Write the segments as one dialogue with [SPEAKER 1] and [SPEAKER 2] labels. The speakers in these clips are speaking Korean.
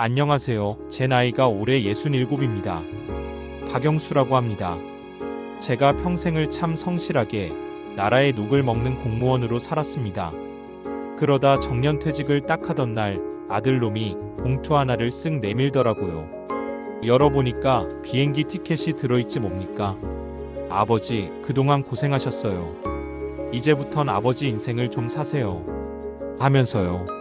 [SPEAKER 1] 안녕하세요. 제 나이가 올해 67입니다. 박영수라고 합니다. 제가 평생을 참 성실하게 나라의 녹을 먹는 공무원으로 살았습니다. 그러다 정년퇴직을 딱 하던 날 아들놈이 봉투 하나를 쓱 내밀더라고요. 열어보니까 비행기 티켓이 들어있지 뭡니까? 아버지, 그동안 고생하셨어요. 이제부턴 아버지 인생을 좀 사세요. 하면서요.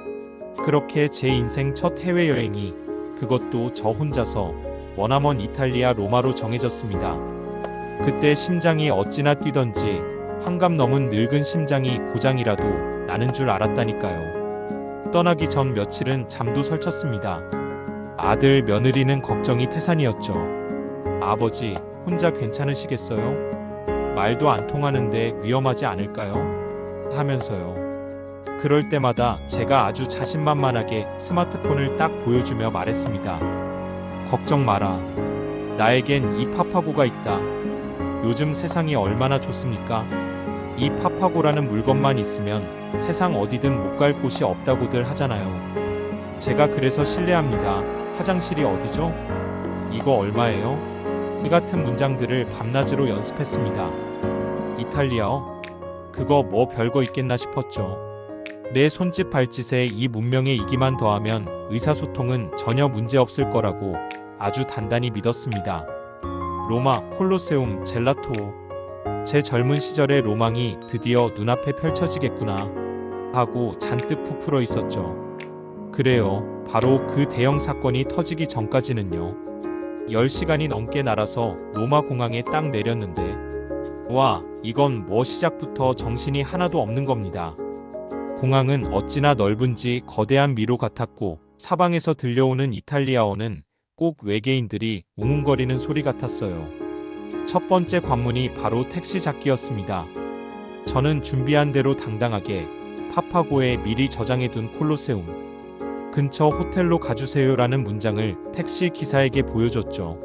[SPEAKER 1] 그렇게 제 인생 첫 해외여행이 그것도 저 혼자서 머나먼 이탈리아 로마로 정해졌습니다. 그때 심장이 어찌나 뛰던지 환갑 넘은 늙은 심장이 고장이라도 나는 줄 알았다니까요. 떠나기 전 며칠은 잠도 설쳤습니다. 아들 며느리는 걱정이 태산이었죠. 아버지, 혼자 괜찮으시겠어요? 말도 안 통하는데 위험하지 않을까요? 하면서요. 그럴 때마다 제가 아주 자신만만하게 스마트폰을 딱 보여주며 말했습니다. 걱정 마라. 나에겐 이 파파고가 있다. 요즘 세상이 얼마나 좋습니까? 이 파파고라는 물건만 있으면 세상 어디든 못 갈 곳이 없다고들 하잖아요. 제가 그래서 실례합니다. 화장실이 어디죠? 이거 얼마예요? 이 같은 문장들을 밤낮으로 연습했습니다. 이탈리아어? 그거 뭐 별거 있겠나 싶었죠. 내 손짓 발짓에 이 문명의 이기만 더하면 의사소통은 전혀 문제없을 거라고 아주 단단히 믿었습니다. 로마, 콜로세움, 젤라토. 제 젊은 시절의 로망이 드디어 눈앞에 펼쳐지겠구나 하고 잔뜩 부풀어 있었죠. 그래요. 바로 그 대형 사건이 터지기 전까지는요. 10시간이 넘게 날아서 로마 공항에 딱 내렸는데 와, 이건 뭐 시작부터 정신이 하나도 없는 겁니다. 공항은 어찌나 넓은지 거대한 미로 같았고 사방에서 들려오는 이탈리아어는 꼭 외계인들이 웅웅거리는 소리 같았어요. 첫 번째 관문이 바로 택시 잡기였습니다. 저는 준비한 대로 당당하게 파파고에 미리 저장해둔 콜로세움 근처 호텔로 가주세요라는 문장을 택시 기사에게 보여줬죠.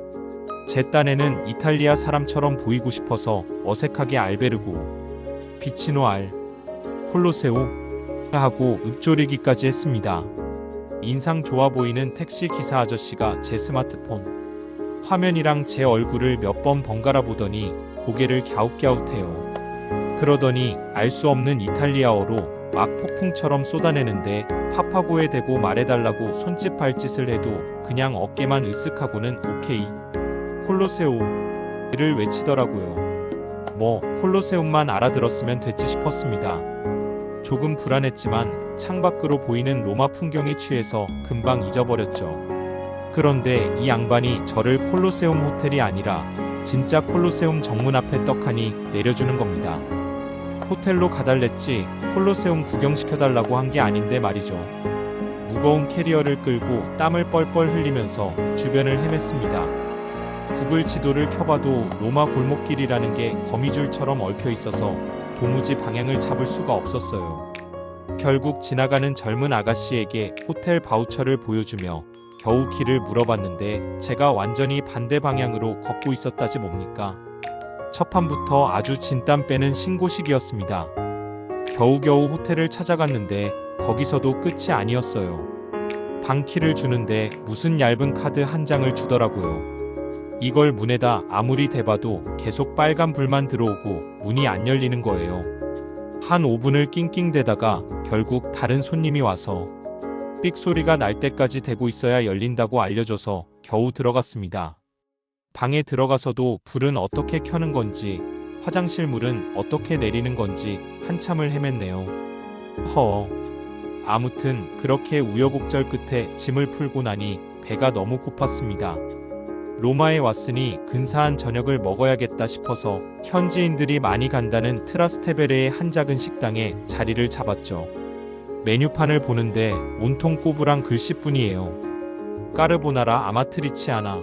[SPEAKER 1] 제 딴에는 이탈리아 사람처럼 보이고 싶어서 어색하게 알베르고 비치노 알 콜로세오 하고 읊조리기까지 했습니다. 인상 좋아 보이는 택시 기사 아저씨가 제 스마트폰 화면이랑 제 얼굴을 몇 번 번갈아 보더니 고개를 갸웃갸웃해요. 그러더니 알 수 없는 이탈리아어로 막 폭풍처럼 쏟아내는데 파파고에 대고 말해달라고 손짓 발짓을 해도 그냥 어깨만 으쓱하고는 오케이 콜로세오를 외치더라고요. 뭐 콜로세움만 알아들었으면 됐지 싶었습니다. 조금 불안했지만 창밖으로 보이는 로마 풍경에 취해서 금방 잊어버렸죠. 그런데 이 양반이 저를 콜로세움 호텔이 아니라 진짜 콜로세움 정문 앞에 떡하니 내려주는 겁니다. 호텔로 가달랬지 콜로세움 구경시켜달라고 한 게 아닌데 말이죠. 무거운 캐리어를 끌고 땀을 뻘뻘 흘리면서 주변을 헤맸습니다. 구글 지도를 켜봐도 로마 골목길이라는 게 거미줄처럼 얽혀 있어서 도무지 방향을 잡을 수가 없었어요. 결국 지나가는 젊은 아가씨에게 호텔 바우처를 보여주며 겨우 길을 물어봤는데 제가 완전히 반대 방향으로 걷고 있었다지 뭡니까? 첫 판부터 아주 진땀 빼는 신고식이었습니다. 겨우겨우 호텔을 찾아갔는데 거기서도 끝이 아니었어요. 방키를 주는데 무슨 얇은 카드 한 장을 주더라고요. 이걸 문에다 아무리 대봐도 계속 빨간 불만 들어오고 문이 안 열리는 거예요. 한 5분을 낑낑대다가 결국 다른 손님이 와서 삑 소리가 날 때까지 대고 있어야 열린다고 알려줘서 겨우 들어갔습니다. 방에 들어가서도 불은 어떻게 켜는 건지 화장실 물은 어떻게 내리는 건지 한참을 헤맸네요. 아무튼 그렇게 우여곡절 끝에 짐을 풀고 나니 배가 너무 고팠습니다. 로마에 왔으니 근사한 저녁을 먹어야겠다 싶어서 현지인들이 많이 간다는 트라스테베레의 한 작은 식당에 자리를 잡았죠. 메뉴판을 보는데 온통 꼬부랑 글씨뿐이에요. 까르보나라 아마트리치아나.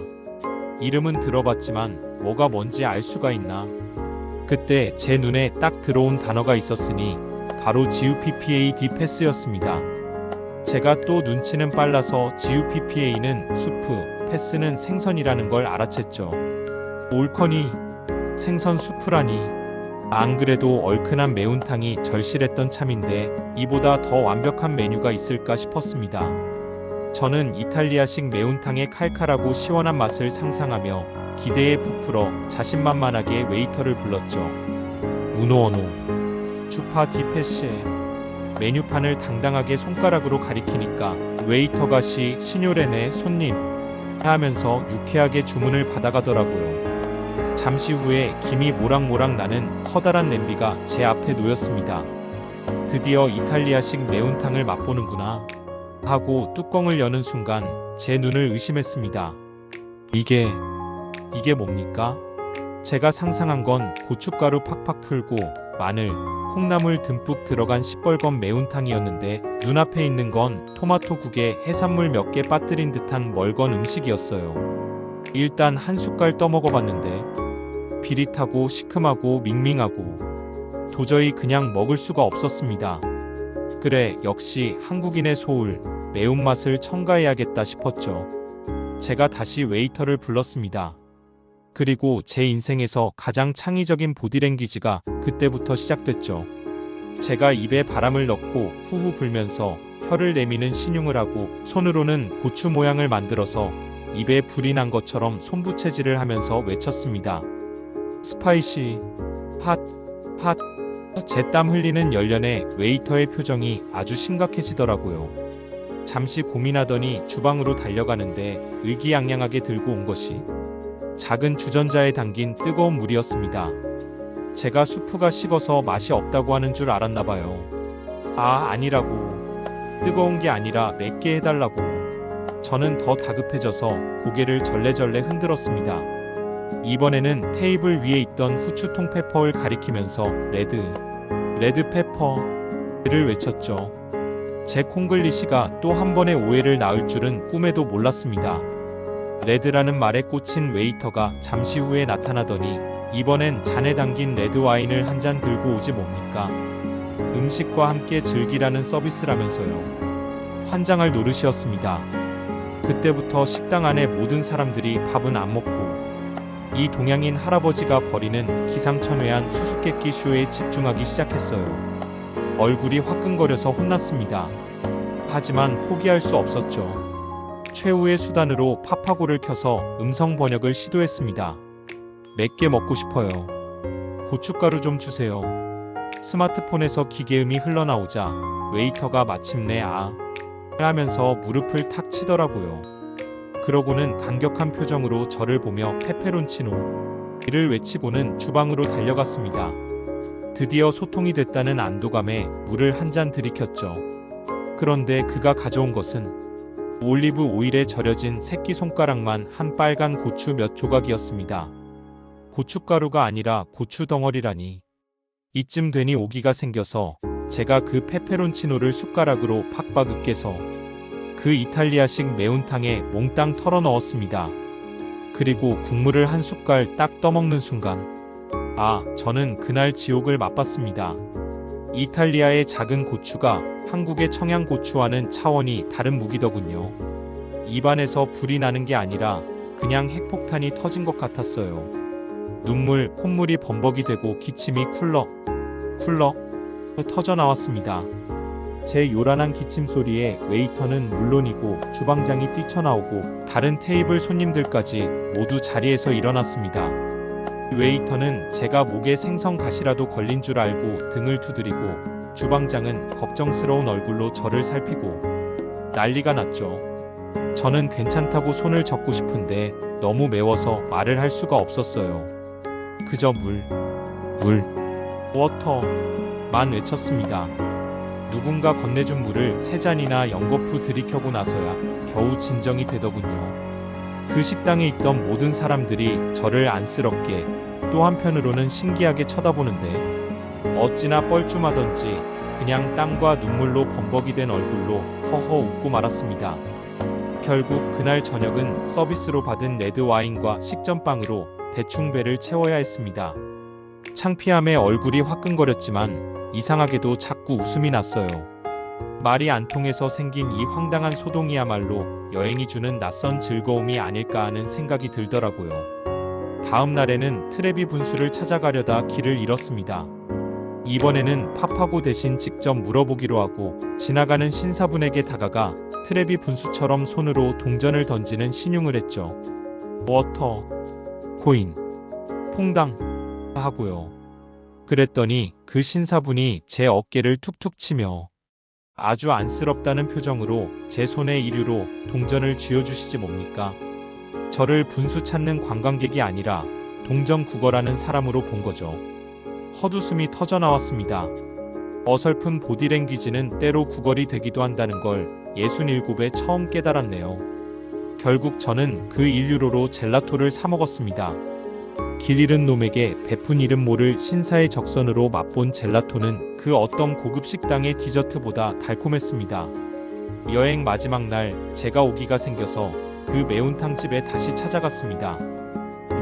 [SPEAKER 1] 이름은 들어봤지만 뭐가 뭔지 알 수가 있나. 그때 제 눈에 딱 들어온 단어가 있었으니 바로 GUPPA 디패스였습니다. 제가 또 눈치는 빨라서 GUPPA는 수프, 패스는 생선이라는 걸 알아챘죠. 올커니 생선 수프라니. 안 그래도 얼큰한 매운탕이 절실했던 참인데 이보다 더 완벽한 메뉴가 있을까 싶었습니다. 저는 이탈리아식 매운탕의 칼칼하고 시원한 맛을 상상하며 기대에 부풀어 자신만만하게 웨이터를 불렀죠. 우노어노 주파 디페시에 메뉴판을 당당하게 손가락으로 가리키니까 웨이터가 시뇨레네 손님 하면서 유쾌하게 주문을 받아가더라고요. 잠시 후에 김이 모락모락 나는 커다란 냄비가 제 앞에 놓였습니다. 드디어 이탈리아식 매운탕을 맛보는구나 하고 뚜껑을 여는 순간 제 눈을 의심했습니다. 이게 뭡니까? 제가 상상한 건 고춧가루 팍팍 풀고 마늘, 콩나물 듬뿍 들어간 시뻘건 매운탕이었는데 눈앞에 있는 건 토마토국에 해산물 몇 개 빠뜨린 듯한 멀건 음식이었어요. 일단 한 숟갈 떠먹어봤는데 비릿하고 시큼하고 밍밍하고 도저히 그냥 먹을 수가 없었습니다. 그래, 역시 한국인의 소울, 매운맛을 첨가해야겠다 싶었죠. 제가 다시 웨이터를 불렀습니다. 그리고 제 인생에서 가장 창의적인 보디랭귀지가 그때부터 시작됐죠. 제가 입에 바람을 넣고 후후 불면서 혀를 내미는 신용을 하고 손으로는 고추 모양을 만들어서 입에 불이 난 것처럼 손부채질을 하면서 외쳤습니다. 스파이시, 핫, 핫. 제 땀 흘리는 열연에 웨이터의 표정이 아주 심각해지더라고요. 잠시 고민하더니 주방으로 달려가는데 의기양양하게 들고 온 것이 작은 주전자에 담긴 뜨거운 물이었습니다. 제가 수프가 식어서 맛이 없다고 하는 줄 알았나봐요. 아니라고. 뜨거운 게 아니라 맵게 해달라고. 저는 더 다급해져서 고개를 절레절레 흔들었습니다. 이번에는 테이블 위에 있던 후추통 페퍼를 가리키면서 레드 페퍼를 외쳤죠. 제 콩글리시가 또 한 번의 오해를 낳을 줄은 꿈에도 몰랐습니다. 레드라는 말에 꽂힌 웨이터가 잠시 후에 나타나더니 이번엔 잔에 담긴 레드 와인을 한 잔 들고 오지 뭡니까? 음식과 함께 즐기라는 서비스라면서요. 환장할 노릇이었습니다. 그때부터 식당 안의 모든 사람들이 밥은 안 먹고 이 동양인 할아버지가 벌이는 기상천외한 수수께끼 쇼에 집중하기 시작했어요. 얼굴이 화끈거려서 혼났습니다. 하지만 포기할 수 없었죠. 최후의 수단으로 파파고를 켜서 음성 번역을 시도했습니다. 맵게 먹고 싶어요. 고춧가루 좀 주세요. 스마트폰에서 기계음이 흘러나오자 웨이터가 마침내 하면서 무릎을 탁 치더라고요. 그러고는 감격한 표정으로 저를 보며 페페론치노를 외치고는 주방으로 달려갔습니다. 드디어 소통이 됐다는 안도감에 물을 한 잔 들이켰죠. 그런데 그가 가져온 것은 올리브 오일에 절여진 새끼손가락만 한 빨간 고추 몇 조각이었습니다. 고춧가루가 아니라 고추 덩어리라니. 이쯤 되니 오기가 생겨서 제가 그 페페론치노를 숟가락으로 팍팍 으깨서 그 이탈리아식 매운탕에 몽땅 털어 넣었습니다. 그리고 국물을 한 숟갈 딱 떠먹는 순간 저는 그날 지옥을 맛봤습니다. 이탈리아의 작은 고추가 한국의 청양고추와는 차원이 다른 무기더군요. 입안에서 불이 나는 게 아니라 그냥 핵폭탄이 터진 것 같았어요. 눈물, 콧물이 범벅이 되고 기침이 쿨럭 터져 나왔습니다. 제 요란한 기침 소리에 웨이터는 물론이고 주방장이 뛰쳐나오고 다른 테이블 손님들까지 모두 자리에서 일어났습니다. 웨이터는 제가 목에 생선가시라도 걸린 줄 알고 등을 두드리고 주방장은 걱정스러운 얼굴로 저를 살피고 난리가 났죠. 저는 괜찮다고 손을 젓고 싶은데 너무 매워서 말을 할 수가 없었어요. 그저 워터만 외쳤습니다. 누군가 건네준 물을 3잔이나 연거푸 들이켜고 나서야 겨우 진정이 되더군요. 그 식당에 있던 모든 사람들이 저를 안쓰럽게 또 한편으로는 신기하게 쳐다보는데 어찌나 뻘쭘하던지 그냥 땀과 눈물로 범벅이 된 얼굴로 허허 웃고 말았습니다. 결국 그날 저녁은 서비스로 받은 레드와인과 식전빵으로 대충 배를 채워야 했습니다. 창피함에 얼굴이 화끈거렸지만 이상하게도 자꾸 웃음이 났어요. 말이 안 통해서 생긴 이 황당한 소동이야말로 여행이 주는 낯선 즐거움이 아닐까 하는 생각이 들더라고요. 다음 날에는 트레비 분수를 찾아가려다 길을 잃었습니다. 이번에는 파파고 대신 직접 물어보기로 하고 지나가는 신사분에게 다가가 트레비 분수처럼 손으로 동전을 던지는 신용을 했죠. 워터, 코인, 퐁당 하고요. 그랬더니 그 신사분이 제 어깨를 툭툭 치며 아주 안쓰럽다는 표정으로 제 손에 이류로 동전을 쥐어주시지 뭡니까? 저를 분수 찾는 관광객이 아니라 동전 구걸하는 사람으로 본 거죠. 헛웃음이 터져 나왔습니다. 어설픈 보디랭귀지는 때로 구걸이 되기도 한다는 걸 67에 처음 깨달았네요. 결국 저는 그 1유로로 젤라토를 사 먹었습니다. 길 잃은 놈에게 베푼 이름 모를 신사의 적선으로 맛본 젤라토는 그 어떤 고급 식당의 디저트보다 달콤했습니다. 여행 마지막 날 제가 오기가 생겨서 그 매운탕집에 다시 찾아갔습니다.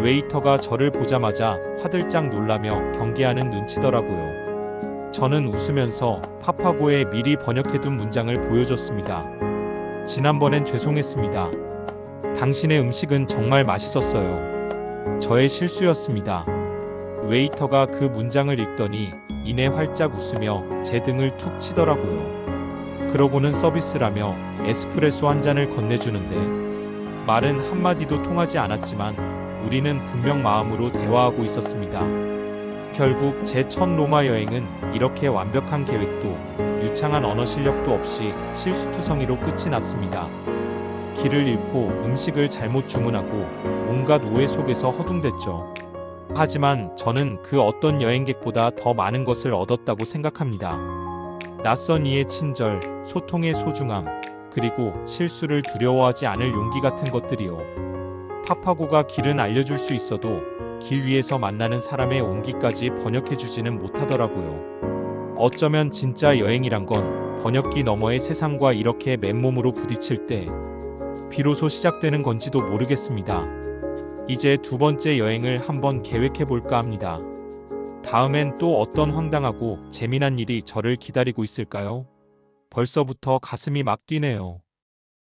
[SPEAKER 1] 웨이터가 저를 보자마자 화들짝 놀라며 경계하는 눈치더라고요. 저는 웃으면서 파파고에 미리 번역해둔 문장을 보여줬습니다. 지난번엔 죄송했습니다. 당신의 음식은 정말 맛있었어요. 저의 실수였습니다. 웨이터가 그 문장을 읽더니 이내 활짝 웃으며 제 등을 툭 치더라고요. 그러고는 서비스라며 에스프레소 한 잔을 건네주는데 말은 한마디도 통하지 않았지만 우리는 분명 마음으로 대화하고 있었습니다. 결국 제 첫 로마 여행은 이렇게 완벽한 계획도 유창한 언어 실력도 없이 실수투성이로 끝이 났습니다. 길을 잃고 음식을 잘못 주문하고 온갖 오해 속에서 허둥댔죠. 하지만 저는 그 어떤 여행객보다 더 많은 것을 얻었다고 생각합니다. 낯선 이의 친절, 소통의 소중함, 그리고 실수를 두려워하지 않을 용기 같은 것들이요. 파파고가 길은 알려줄 수 있어도 길 위에서 만나는 사람의 온기까지 번역해주지는 못하더라고요. 어쩌면 진짜 여행이란 건 번역기 너머의 세상과 이렇게 맨몸으로 부딪힐 때 비로소 시작되는 건지도 모르겠습니다. 이제 두 번째 여행을 한번 계획해 볼까 합니다. 다음엔 또 어떤 황당하고 재미난 일이 저를 기다리고 있을까요? 벌써부터 가슴이 막 뛰네요.